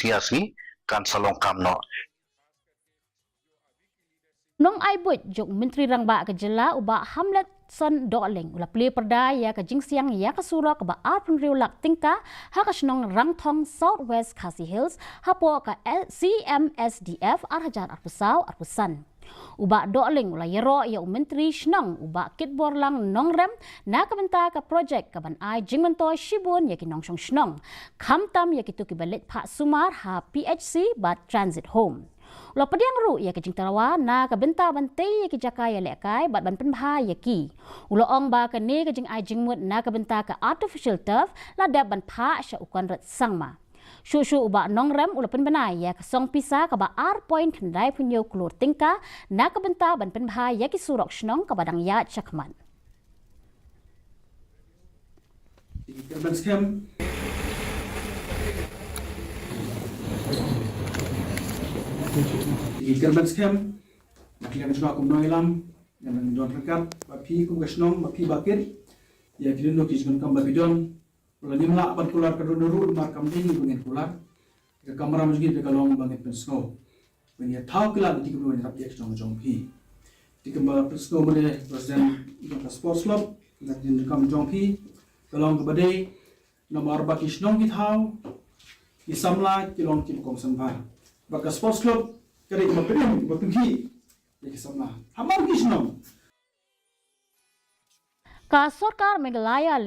siasi kan salong kamno. Nong ai buat jok Menteri Rangba ke jela uba Hamletson Dohling ulah Plie perdaya ke jingsiang ya ke Surok ke ba Arpun Riulak Tyngka ha ke senong Rangthong Southwest Khasi Hills hapo ke CMSDF arhajar arpusau arpusan. Uba Dohling ulah yero ya Menteri senong uba kitbor lang nongrem na kebenta ke projek ke ban ai jingmento shibun ya ki nongsong senong kamtam ya kitu ki balit Pak Sumar ha PHC ba transit home. Ulah pediang ru ya ke jingtarawa na ke benta bante ya ke jakai ya lekai bat ban penbha ya ki. Ulah ong ba ke ni ke jing ai jingmut na ke benta ke artificial turf la dap ban pha sya ukan rat sangma. Shu uba nongrem ulah penbenai ya ke song pisa ke ba ar point kendai punyo klur Tyngka na ke benta ban penbha ya ki Surok senong ke badang ya cakman. Ikerban scam, makilang juga kum noilam, yang don rekat, bapi kum kesnong, bapi bakir, ya kini no kisah kam bapi don, ulah ni melak ban kular kedua mar kam ding bangin kular, ke kamera mungkin ke kalong bangin pensno, bangin tahu kelar di kum bangin rapi kesnong jongpi, di kum pensno boleh presiden don sports club, dan di kum jongpi, kalong kebadai, nomor baki kesnong kita, isamla kilong kim kom sanbar. Baka sports club kare ko mapilong mapinghi ikisama hamar kisnom Ka Sarkar Meghalaya